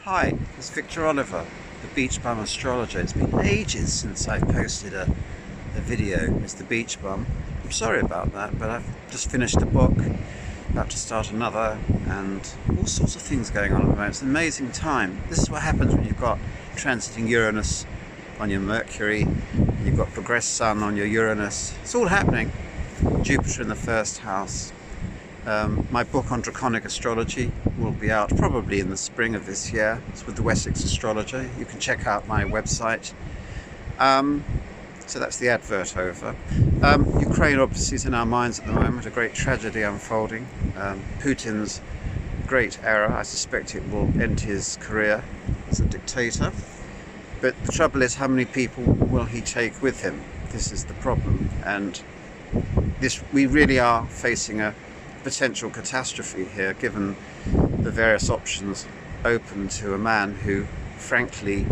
Hi, it's Victor Oliver, the Beach Bum Astrologer. It's been ages since I posted a video. It's the Beach Bum. I'm sorry about that, but I've just finished a book, about to start another, and all sorts of things going on at the moment. It's an amazing time. This is what happens when you've got transiting Uranus on your Mercury, and you've got progressed Sun on your Uranus. It's all happening. Jupiter in the first house. My book on draconic astrology will be out probably in the spring of this year. It's with the Wessex Astrologer. You can check out my website. So that's the advert over. Ukraine obviously is in our minds at the moment, a great tragedy unfolding. Putin's great error. I suspect it will end his career as a dictator. But the trouble is, how many people will he take with him? This is the problem. And we really are facing a potential catastrophe here, given the various options open to a man who frankly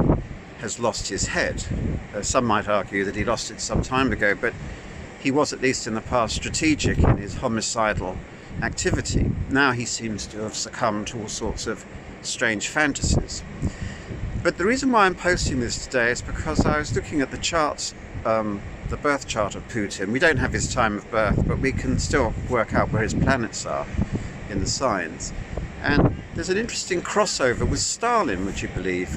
has lost his head. Some might argue that he lost it some time ago, but he was, at least in the past, strategic in his homicidal activity. Now he seems to have succumbed to all sorts of strange fantasies. But the reason why I'm posting this today is because I was looking at the charts, the birth chart of Putin. We don't have his time of birth, but we can still work out where his planets are in the signs. And there's an interesting crossover with Stalin, would you believe?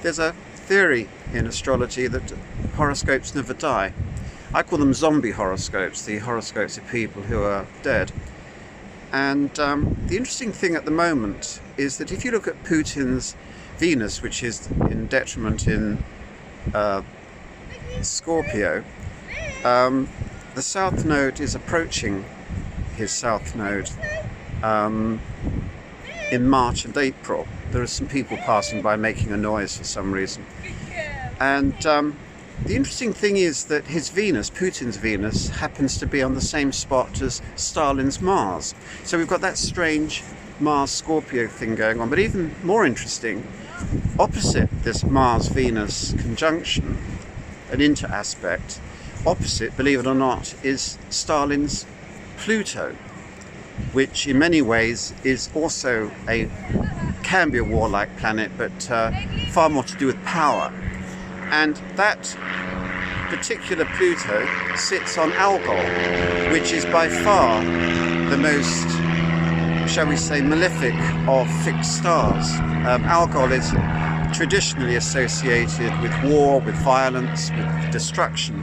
There's a theory in astrology that horoscopes never die. I call them zombie horoscopes, the horoscopes of people who are dead. And the interesting thing at the moment is that if you look at Putin's Venus, which is in detriment in Scorpio, the South Node is approaching his South Node in March and April. There are some people passing by making a noise for some reason. And the interesting thing is that his Venus, Putin's Venus, happens to be on the same spot as Stalin's Mars. So we've got that strange Mars-Scorpio thing going on. But even more interesting, opposite this Mars-Venus conjunction, an inter-aspect, opposite, believe it or not, is Stalin's Pluto, which in many ways is also can be a warlike planet, but far more to do with power. And that particular Pluto sits on Algol, which is by far the most, shall we say, malefic of fixed stars. Algol is traditionally associated with war, with violence, with destruction.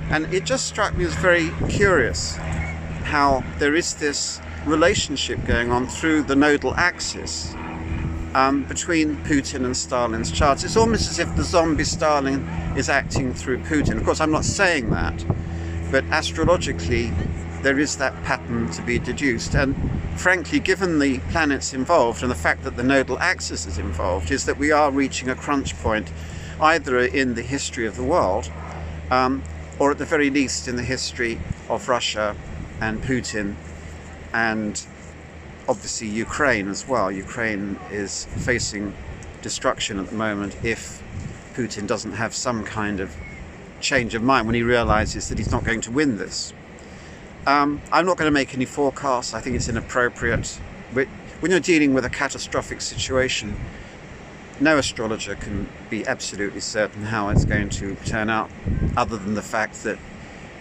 And it just struck me as very curious how there is this relationship going on through the nodal axis between Putin and Stalin's charts. It's almost as if the zombie Stalin is acting through Putin. Of course, I'm not saying that, but astrologically there is that pattern to be deduced. And frankly, given the planets involved and the fact that the nodal axis is involved, is that we are reaching a crunch point either in the history of the world or at the very least in the history of Russia and Putin, and obviously Ukraine as well. Ukraine is facing destruction at the moment if Putin doesn't have some kind of change of mind when he realizes that he's not going to win this. I'm not going to make any forecasts. I think it's inappropriate. When you're dealing with a catastrophic situation, no astrologer can be absolutely certain how it's going to turn out, other than the fact that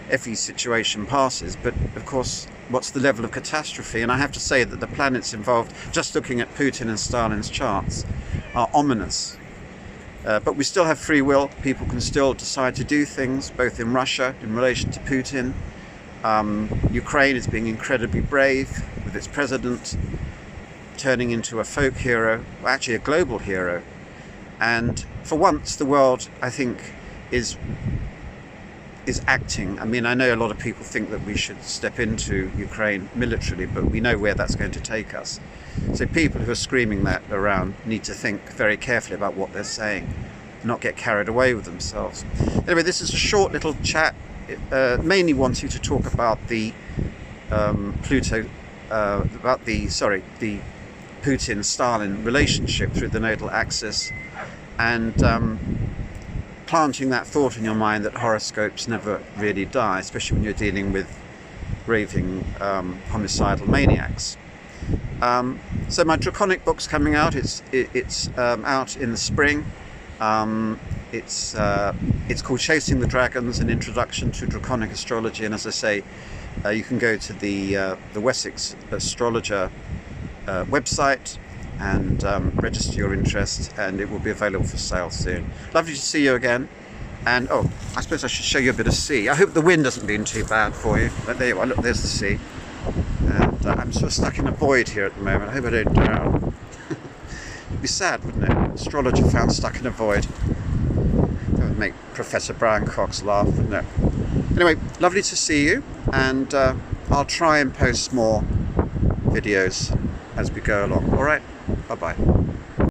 every situation passes. But of course, what's the level of catastrophe? And I have to say that the planets involved, just looking at Putin and Stalin's charts, are ominous. But we still have free will. People can still decide to do things, both in Russia in relation to Putin. Ukraine is being incredibly brave with its president turning into a folk hero, well, actually a global hero. And for once the world, I think, is acting. I mean, I know a lot of people think that we should step into Ukraine militarily, but we know where that's going to take us. So people who are screaming that around need to think very carefully about what they're saying, not get carried away with themselves. Anyway, this is a short little chat, mainly wanting to talk about the the Putin-Stalin relationship through the nodal axis, and planting that thought in your mind that horoscopes never really die, especially when you're dealing with raving homicidal maniacs. So my Draconic book's coming out. It's out in the spring. It's called Chasing the Dragons: An Introduction to Draconic Astrology. And as I say, you can go to the Wessex Astrologer website and register your interest, and it will be available for sale soon. Lovely to see you again. And oh, I suppose I should show you a bit of sea. I hope the wind hasn't been too bad for you. But there you are. Look, there's the sea. And I'm sort of stuck in a void here at the moment. I hope I don't drown. It'd be sad, wouldn't it? Astrologer found stuck in a void. That would make Professor Brian Cox laugh, wouldn't it? Anyway, lovely to see you, and I'll try and post more videos as we go along. All right, bye-bye.